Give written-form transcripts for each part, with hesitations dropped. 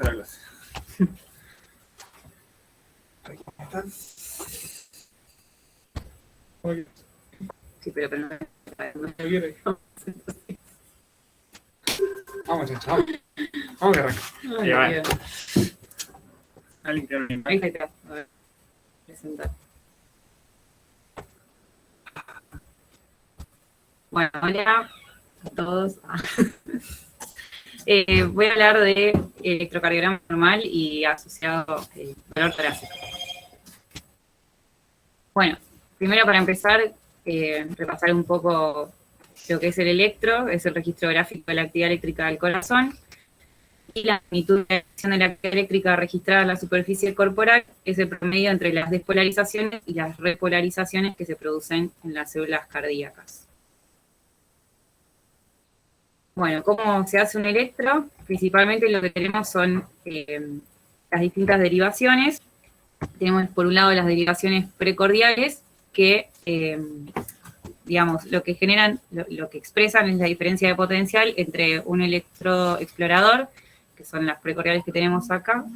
empezar la clase. Aquí estás. Sí, pero no. Vamos, muchachos, vamos. Vamos que arranca. Ahí va. Alguien que me Ahí está. A ver, presentar. Bueno, hola a todos. Voy a hablar de electrocardiograma normal y asociado valor torácico. Bueno, primero para empezar, repasar un poco lo que es el electro, es el registro gráfico de la actividad eléctrica del corazón, y la magnitud de la acción de la actividad eléctrica registrada en la superficie corporal es el promedio entre las despolarizaciones y las repolarizaciones que se producen en las células cardíacas. Bueno, ¿cómo se hace un electro? Principalmente lo que tenemos son las distintas derivaciones. Tenemos por un lado las derivaciones precordiales que, digamos, lo que generan, lo que expresan es la diferencia de potencial entre un electrodo explorador, que son las precordiales que tenemos acá,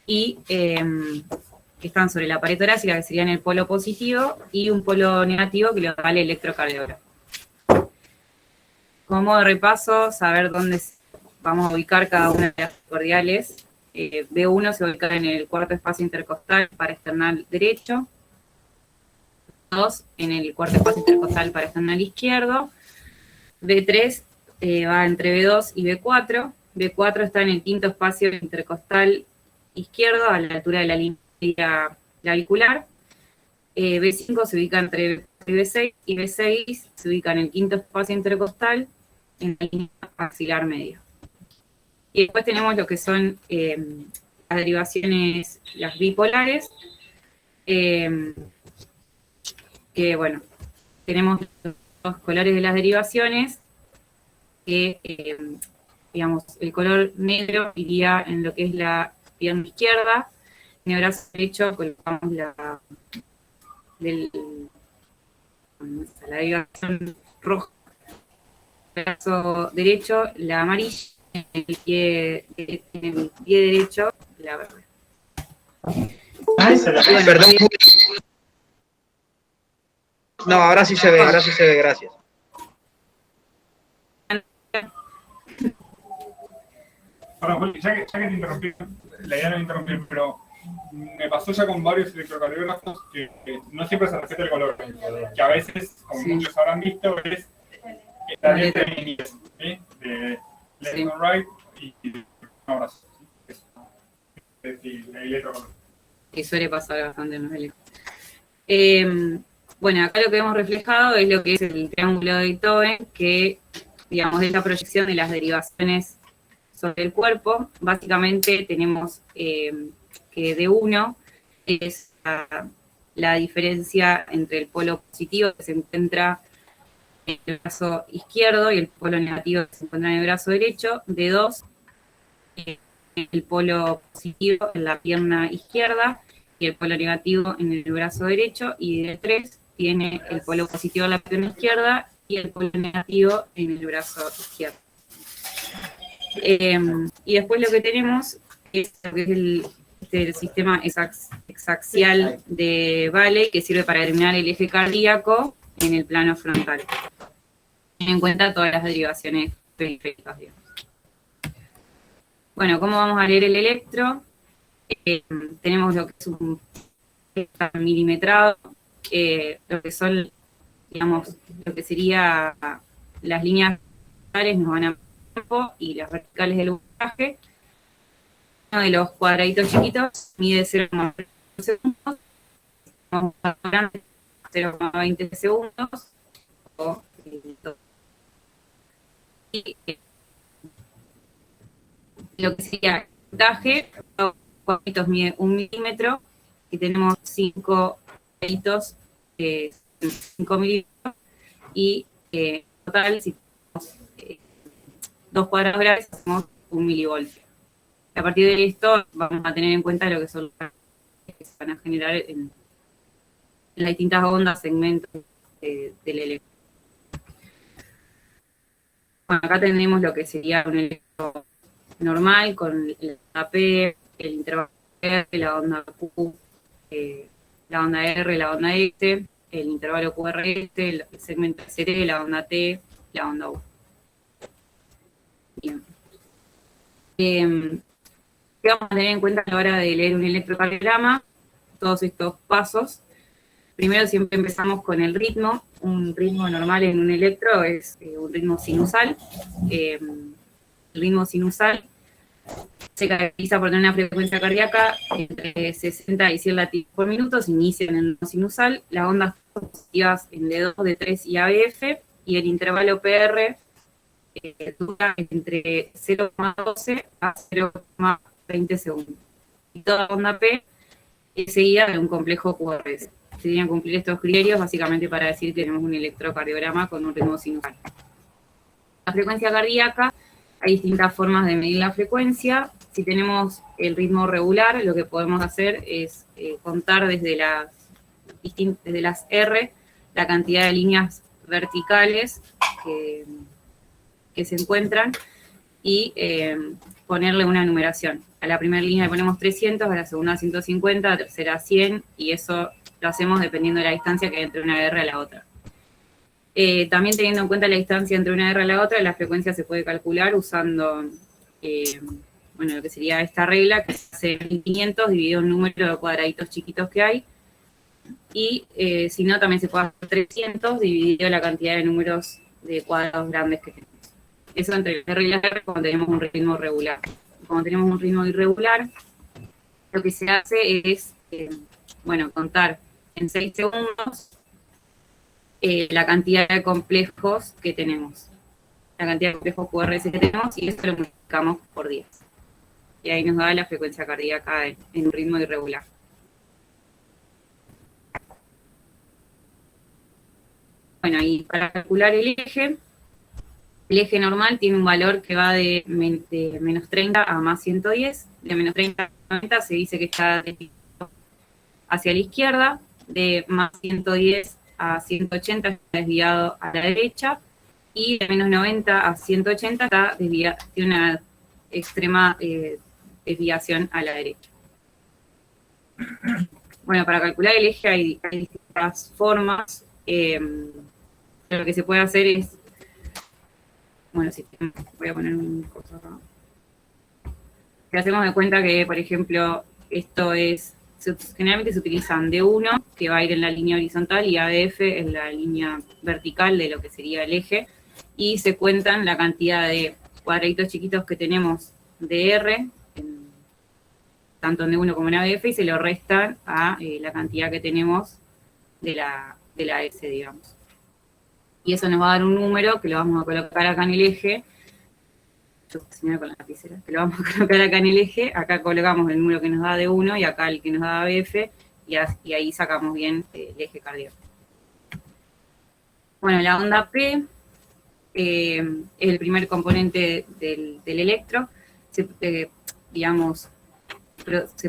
y que están sobre la pared torácica, que serían el polo positivo, y un polo negativo que lo da el electrocardiograma. Como de repaso, saber dónde vamos a ubicar cada una de las precordiales. B1 se ubica en el cuarto espacio intercostal parasternal derecho, 2 en el cuarto espacio intercostal parasternal izquierdo, B3 va entre B2 y B4, B4 está en el quinto espacio intercostal izquierdo a la altura de la línea clavicular, B5 se ubica entre B6 y B6 se ubica en el quinto espacio intercostal en la línea axilar media. Y después tenemos lo que son las derivaciones, las bipolares, que bueno, tenemos los colores de las derivaciones, que digamos, el color negro iría en lo que es la pierna izquierda, en el brazo derecho colocamos la derivación roja, en el brazo derecho la amarilla, en el pie derecho la verde. Bueno, perdón. No, ahora sí se ve, gracias. Perdón, ya que te interrumpí, la idea no es interrumpir, pero me pasó ya con varios electrocardiógrafos que no siempre se respeta el color, que a veces, como muchos habrán visto, es esta letra en inglés, ¿sí? De left and right y un abrazo. Es el electrocardiograma. Que suele pasar bastante en los electros. Bueno, acá lo que hemos reflejado es lo que es el triángulo de Beethoven, que, digamos, es la proyección de las derivaciones sobre el cuerpo. Básicamente tenemos que D1 es la diferencia entre el polo positivo que se encuentra en el brazo izquierdo y el polo negativo que se encuentra en el brazo derecho. D2 el polo positivo en la pierna izquierda y el polo negativo en el brazo derecho, y D3 tiene el polo positivo en la pierna izquierda y el polo negativo en el brazo izquierdo. Y después lo que tenemos es lo que es el sistema hexaxial de Valley, que sirve para determinar el eje cardíaco en el plano frontal. Ten en cuenta todas las derivaciones periféricas, digamos. Bueno, ¿cómo vamos a leer el electro? Tenemos lo que es un milimetrado, lo que son, digamos, lo que sería las líneas verticales nos van a tiempo y las verticales del voltaje. Uno de los cuadraditos chiquitos mide 0,20 segundos, 0,20 segundos, y lo que sería el voltaje, los cuadritos mide 1 milímetro, y tenemos 5 cuadritos, 5 milímetros, y en total, si tenemos 2 cuadrados graves, hacemos 1 milivoltio. A partir de esto, vamos a tener en cuenta lo que son las que se van a generar en las distintas ondas, segmentos del electro. Bueno, acá tenemos lo que sería un electro normal con la onda P, el intervalo R, la onda Q, la onda R, la onda S, el intervalo QRS, el segmento CT, la onda T, la onda U. Bien. ¿Qué vamos a tener en cuenta a la hora de leer un electrocardiograma? Todos estos pasos. Primero siempre empezamos con el ritmo. Un ritmo normal en un electro es un ritmo sinusal. El ritmo sinusal se caracteriza por tener una frecuencia cardíaca entre 60 y 100 latidos por minuto. Se inicia en el ritmo sinusal. Las ondas positivas en D2, D3 y ABF. Y el intervalo PR dura entre 0,12 a 0,20 segundos. Y toda onda P es seguida de un complejo QRS. Se deben cumplir estos criterios básicamente para decir que tenemos un electrocardiograma con un ritmo sinusal. La frecuencia cardíaca, hay distintas formas de medir la frecuencia. Si tenemos el ritmo regular, lo que podemos hacer es contar desde las R la cantidad de líneas verticales que se encuentran y ponerle una numeración. A la primera línea le ponemos 300, a la segunda 150, a la tercera 100, y eso lo hacemos dependiendo de la distancia que hay entre una R a la otra. También teniendo en cuenta la distancia entre una R a la otra, la frecuencia se puede calcular usando lo que sería esta regla, que hace 1500 dividido un número de cuadraditos chiquitos que hay, y si no, también se puede hacer 300 dividido la cantidad de números de cuadrados grandes que tenemos. Eso entre la R y la R cuando tenemos un ritmo regular. Cuando tenemos un ritmo irregular, lo que se hace es, contar en 6 segundos la cantidad de complejos que tenemos, la cantidad de complejos QRS que tenemos, y eso lo multiplicamos por 10. Y ahí nos da la frecuencia cardíaca en un ritmo irregular. Bueno, y para calcular el eje normal tiene un valor que va de menos 30 a más 110. De menos 30 a 90 se dice que está hacia la izquierda. De más 110 a 180 está desviado a la derecha. Y de menos 90 a 180 está desviado, tiene una extrema desviación a la derecha. Bueno, para calcular el eje hay distintas formas. Lo que se puede hacer es, voy a poner un coso acá. Que hacemos de cuenta que, por ejemplo, esto es, generalmente se utilizan D1, que va a ir en la línea horizontal, y ABF en la línea vertical de lo que sería el eje, y se cuentan la cantidad de cuadraditos chiquitos que tenemos de R, tanto en D1 como en ABF, y se lo restan a la cantidad que tenemos de la S, digamos. Y eso nos va a dar un número que lo vamos a colocar acá en el eje. Yo señalo con la lapicera, que lo vamos a colocar acá en el eje. Acá colocamos el número que nos da de 1 y acá el que nos da ABF, y ahí sacamos bien el eje cardíaco. Bueno, la onda P es el primer componente del electro. Se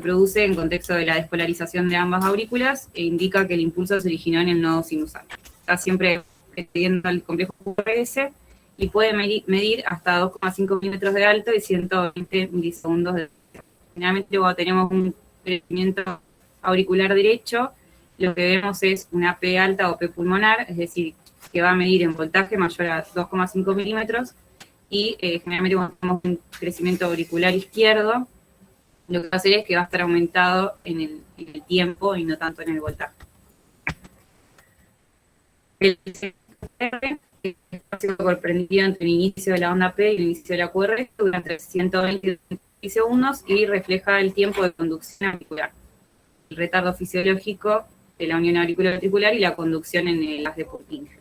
produce en contexto de la despolarización de ambas aurículas e indica que el impulso se originó en el nodo sinusal. Está siempre excediendo al complejo QRS y puede medir hasta 2,5 milímetros de alto y 120 milisegundos de duración. Generalmente cuando tenemos un crecimiento auricular derecho, lo que vemos es una P alta o P pulmonar, es decir, que va a medir en voltaje mayor a 2,5 milímetros, y generalmente cuando tenemos un crecimiento auricular izquierdo, lo que va a hacer es que va a estar aumentado en el tiempo y no tanto en el voltaje. El CR es comprendido entre el inicio de la onda P y el inicio de la QRS, dura entre 120 segundos y refleja el tiempo de conducción auricular, el retardo fisiológico de la unión auricular-ventricular y la conducción en el haz de Purkinje.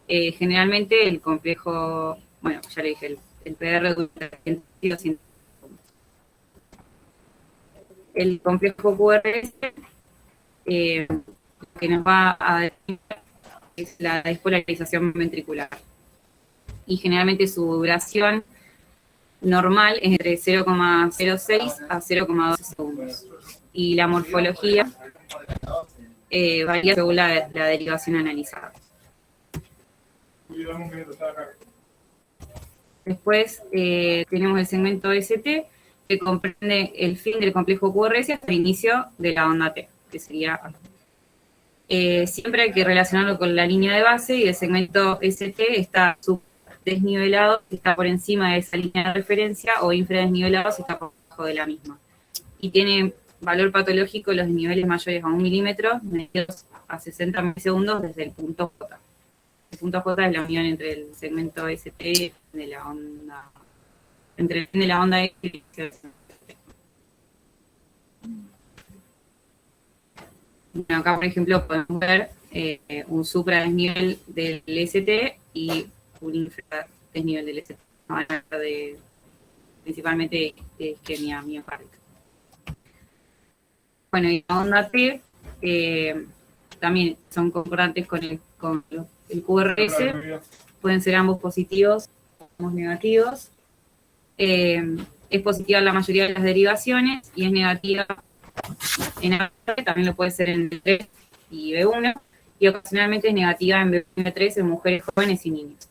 Generalmente el complejo, ya le dije, el PR dura 100 segundos. El complejo QRS que nos va a definir es la despolarización ventricular. Y generalmente su duración normal es entre 0,06 a 0,12 segundos. Y la morfología varía según la derivación analizada. Después tenemos el segmento ST, que comprende el fin del complejo QRS hasta el inicio de la onda T, que sería acá. Siempre hay que relacionarlo con la línea de base y el segmento ST está desnivelado si está por encima de esa línea de referencia o infradesnivelado si está por debajo de la misma. Y tiene valor patológico los niveles mayores a 1 milímetro, medidos a 60 milisegundos desde el punto J. El punto J es la unión entre el segmento ST de la onda, entre el fin de la onda X y el inicio del segmento ST. Bueno, acá, por ejemplo, podemos ver un supradesnivel del ST y un infradesnivel del ST. Vamos a hablar principalmente de isquemia miocárdica. Bueno, y la onda T también son concordantes con el QRS, pueden ser ambos positivos o ambos negativos. Es positiva en la mayoría de las derivaciones y es negativa en A, también lo puede ser en B3 y B1, y ocasionalmente es negativa en B1 y B3 en mujeres jóvenes y niños.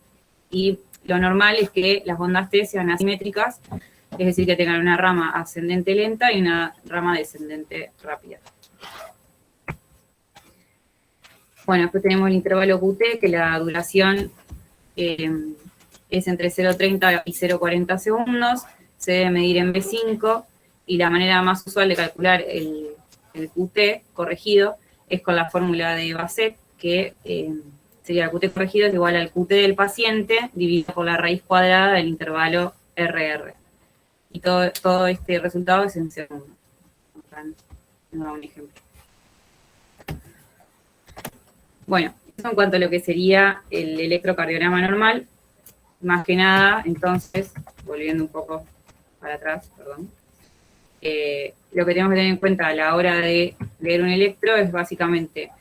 Y lo normal es que las ondas T sean asimétricas, es decir, que tengan una rama ascendente lenta y una rama descendente rápida. Bueno, después tenemos el intervalo QT, que la duración es entre 0,30 y 0,40 segundos, se debe medir en B5, y la manera más usual de calcular el QT corregido es con la fórmula de Basset, que sería el QT corregido es igual al QT del paciente dividido por la raíz cuadrada del intervalo RR. Y todo este resultado es en segundos. Nos da un ejemplo. Bueno, eso en cuanto a lo que sería el electrocardiograma normal. Más que nada, entonces, volviendo un poco para atrás, perdón. Lo que tenemos que tener en cuenta a la hora de leer un electro es básicamente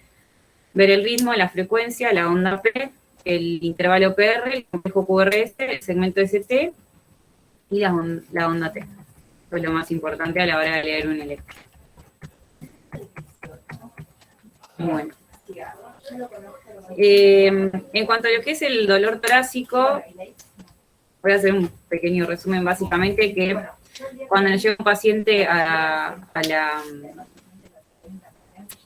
ver el ritmo, la frecuencia, la onda P, el intervalo PR, el complejo QRS, el segmento ST y la onda T. Eso es lo más importante a la hora de leer un electro. Bueno. En cuanto a lo que es el dolor torácico, voy a hacer un pequeño resumen básicamente que cuando nos llega un paciente a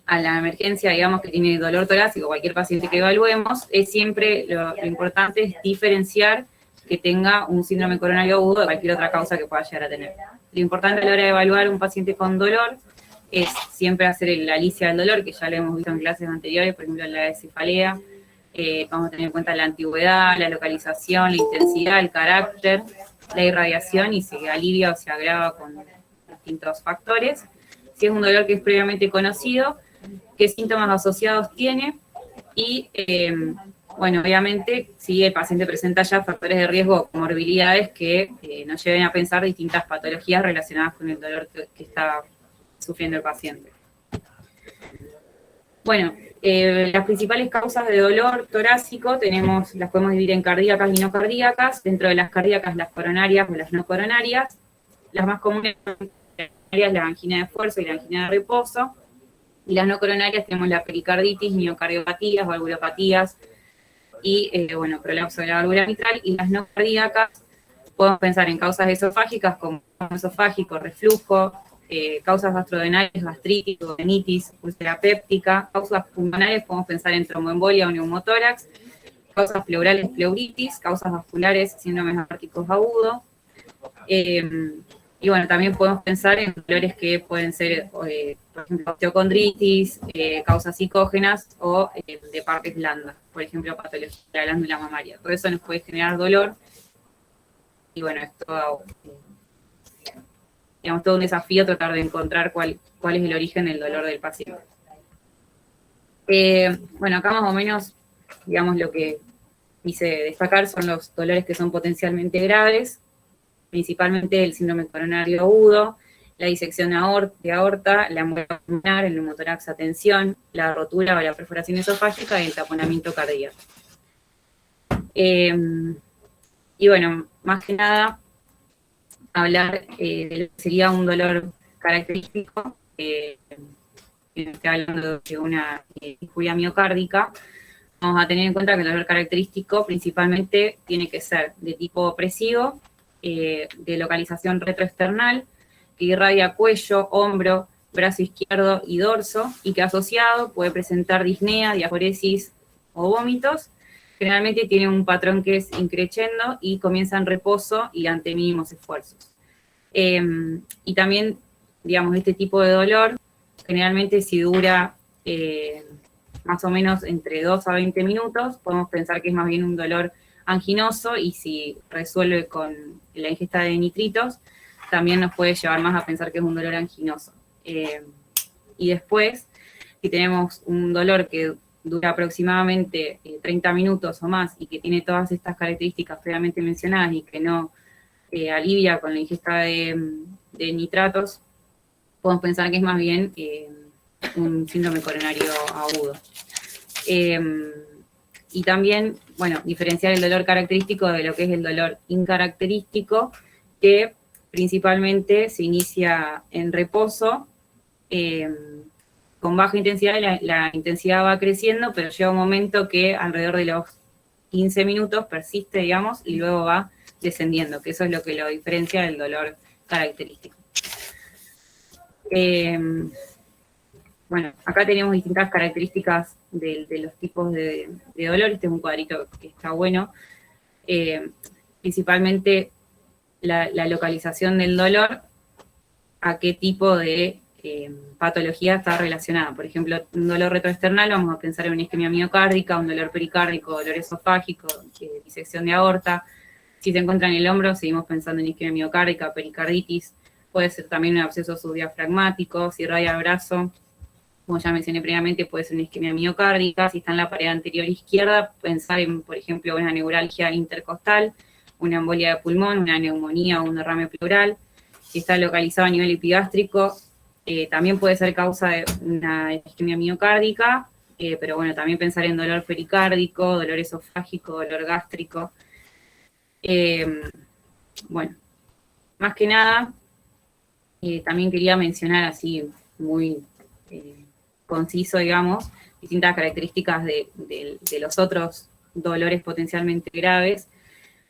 la emergencia, digamos, que tiene dolor torácico, cualquier paciente que evaluemos, es siempre lo importante es diferenciar que tenga un síndrome coronario agudo de cualquier otra causa que pueda llegar a tener. Lo importante a la hora de evaluar un paciente con dolor es siempre hacer la lista del dolor, que ya lo hemos visto en clases anteriores, por ejemplo, en la de cefalea. Vamos a tener en cuenta la antigüedad, la localización, la intensidad, el carácter, la irradiación y si alivia o se agrava con distintos factores. Si es un dolor que es previamente conocido, qué síntomas asociados tiene y, bueno, obviamente, si el paciente presenta ya factores de riesgo o comorbilidades que nos lleven a pensar distintas patologías relacionadas con el dolor que está sufriendo el paciente. Bueno, las principales causas de dolor torácico las podemos dividir en cardíacas y no cardíacas. Dentro de las cardíacas, las coronarias o las no coronarias. Las más comunes son la angina de esfuerzo y la angina de reposo. Y las no coronarias tenemos la pericarditis, miocardiopatías, valvulopatías y, bueno, prolapso de la válvula mitral. Y las no cardíacas podemos pensar en causas esofágicas como esofágico, reflujo, causas gastrodenales, gastritis, duodenitis, úlcera péptica. Causas pulmonares podemos pensar en tromboembolia o neumotórax. Causas pleurales, pleuritis. Causas vasculares, síndromes aórticos agudos. Y bueno, también podemos pensar en dolores que pueden ser, por ejemplo, osteocondritis, causas psicógenas o de partes blandas, por ejemplo, patología de la glándula mamaria. Todo eso nos puede generar dolor. Y bueno, es todo, digamos, todo un desafío tratar de encontrar cuál es el origen del dolor del paciente. Bueno, acá más o menos, digamos, lo que quise destacar son los dolores que son potencialmente graves, principalmente el síndrome coronario agudo, la disección de aorta, la embolia pulmonar, el neumotórax a tensión, la rotura o la perforación esofágica y el taponamiento cardíaco. Y bueno, más que nada, hablar de lo que sería un dolor característico, estoy hablando de una disfuria miocárdica, vamos a tener en cuenta que el dolor característico principalmente tiene que ser de tipo opresivo, de localización retroesternal, que irradia cuello, hombro, brazo izquierdo y dorso, y que asociado puede presentar disnea, diaforesis o vómitos. Generalmente tiene un patrón que es increciendo y comienza en reposo y ante mínimos esfuerzos. Y también, digamos, este tipo de dolor, generalmente si dura más o menos entre 2 a 20 minutos, podemos pensar que es más bien un dolor anginoso, y si resuelve con la ingesta de nitritos, también nos puede llevar más a pensar que es un dolor anginoso. Y después, si tenemos un dolor que dura aproximadamente 30 minutos o más y que tiene todas estas características previamente mencionadas y que no alivia con la ingesta de nitratos, podemos pensar que es más bien un síndrome coronario agudo. Y también, bueno, diferenciar el dolor característico de lo que es el dolor incaracterístico, que principalmente se inicia en reposo, con baja intensidad, la intensidad va creciendo, pero llega un momento que alrededor de los 15 minutos persiste, digamos, y luego va descendiendo, que eso es lo que lo diferencia del dolor característico. Bueno, acá tenemos distintas características de los tipos de dolor. Este es un cuadrito que está bueno. Principalmente la localización del dolor, a qué tipo de patología está relacionada. Por ejemplo, un dolor retroesternal, vamos a pensar en una isquemia miocárdica, un dolor pericárdico, dolor esofágico, disección de aorta. Si se encuentra en el hombro, seguimos pensando en isquemia miocárdica, pericarditis. Puede ser también un absceso subdiafragmático. Si irradia el brazo, como ya mencioné previamente, puede ser una isquemia miocárdica. Si está en la pared anterior izquierda, pensar en, por ejemplo, una neuralgia intercostal, una embolia de pulmón, una neumonía o un derrame pleural. Si está localizado a nivel epigástrico, también puede ser causa de una isquemia miocárdica, pero bueno, también pensar en dolor pericárdico, dolor esofágico, dolor gástrico. Bueno, más que nada, también quería mencionar así muy conciso, digamos, distintas características de los otros dolores potencialmente graves.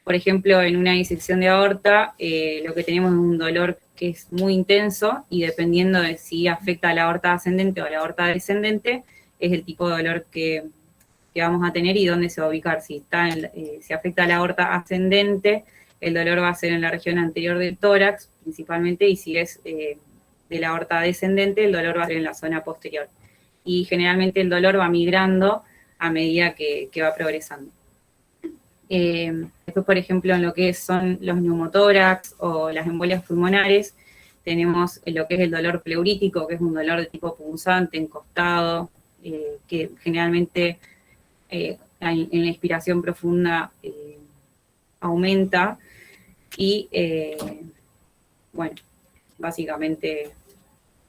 Por ejemplo, en una disección de aorta, lo que tenemos es un dolor que es muy intenso, y dependiendo de si afecta a la aorta ascendente o a la aorta descendente, es el tipo de dolor que vamos a tener y dónde se va a ubicar. Si afecta a la aorta ascendente, el dolor va a ser en la región anterior del tórax, principalmente, y si es de la aorta descendente, el dolor va a ser en la zona posterior. Y generalmente el dolor va migrando a medida que va progresando. Después, por ejemplo, en lo que son los neumotórax o las embolias pulmonares, tenemos lo que es el dolor pleurítico, que es un dolor de tipo punzante, encostado, que generalmente en la inspiración profunda aumenta, y bueno, básicamente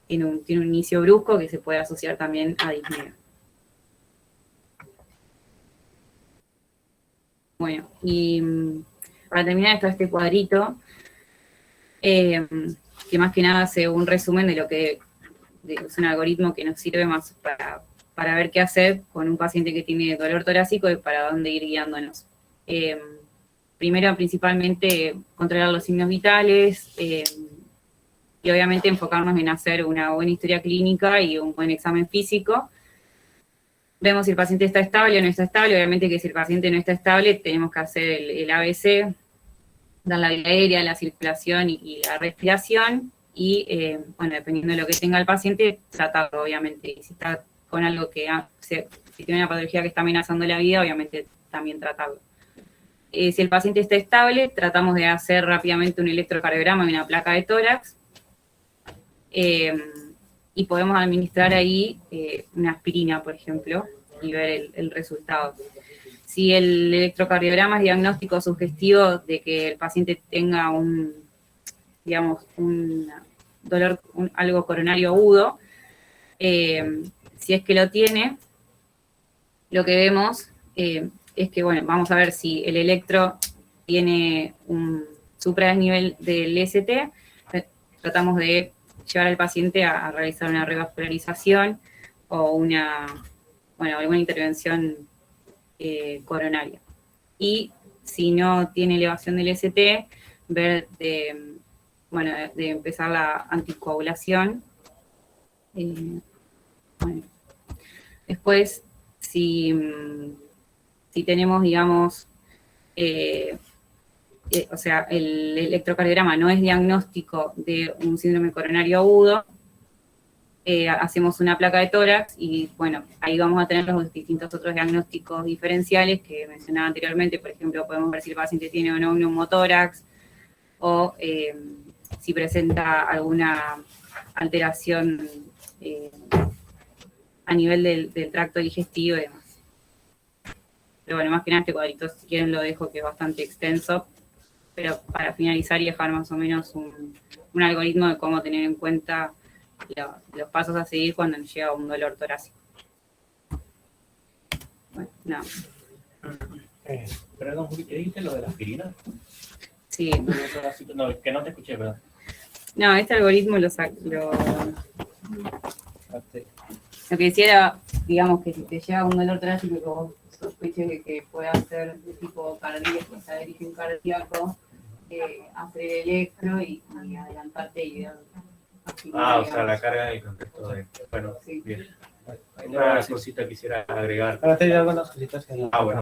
tiene un inicio brusco que se puede asociar también a disnea. Bueno, y para terminar está este cuadrito, que más que nada hace un resumen de lo que es un algoritmo que nos sirve más para ver qué hacer con un paciente que tiene dolor torácico y para dónde ir guiándonos. Primero, principalmente, controlar los signos vitales, y obviamente enfocarnos en hacer una buena historia clínica y un buen examen físico. Vemos si el paciente está estable o no está estable. Obviamente que si el paciente no está estable, tenemos que hacer el ABC, dar la vía aérea, la circulación y la respiración, y bueno, dependiendo de lo que tenga el paciente, tratarlo, obviamente. Y si está con algo si tiene una patología que está amenazando la vida, obviamente también tratarlo. Si el paciente está estable, tratamos de hacer rápidamente un electrocardiograma y una placa de tórax, y podemos administrar ahí una aspirina, por ejemplo, y ver el resultado. Si el electrocardiograma es diagnóstico sugestivo de que el paciente tenga un dolor, algo coronario agudo, si es que lo tiene, lo que vemos es que, bueno, vamos a ver si el electro tiene un supradesnivel del ST. Tratamos de llevar al paciente a realizar una revascularización o alguna intervención coronaria. Y si no tiene elevación del ST, ver de empezar la anticoagulación. Bueno. Después, si tenemos, digamos, o sea, el electrocardiograma no es diagnóstico de un síndrome coronario agudo, hacemos una placa de tórax y, bueno, ahí vamos a tener los distintos otros diagnósticos diferenciales que mencionaba anteriormente. Por ejemplo, podemos ver si el paciente tiene o no un neumotórax o si presenta alguna alteración a nivel del tracto digestivo y demás. Pero bueno, más que nada este cuadrito, si quieren lo dejo, que es bastante extenso, pero para finalizar y dejar más o menos un algoritmo de cómo tener en cuenta los pasos a seguir cuando nos llega un dolor torácico. Bueno, no. Perdón, Juli, ¿qué dijiste lo de la aspirina? Sí. No, que no te escuché, perdón. No, este algoritmo lo que decía era, digamos, que si te llega un dolor torácico que vos sospeches que pueda ser de tipo cardíaco, o sea, de origen cardíaco, hacer el electro y adelantarte y ver. O sea, la carga del contexto de... Bueno, sí. Bien. Una cosita quisiera agregar. Ahora te digo algunas cositas que no. Bueno.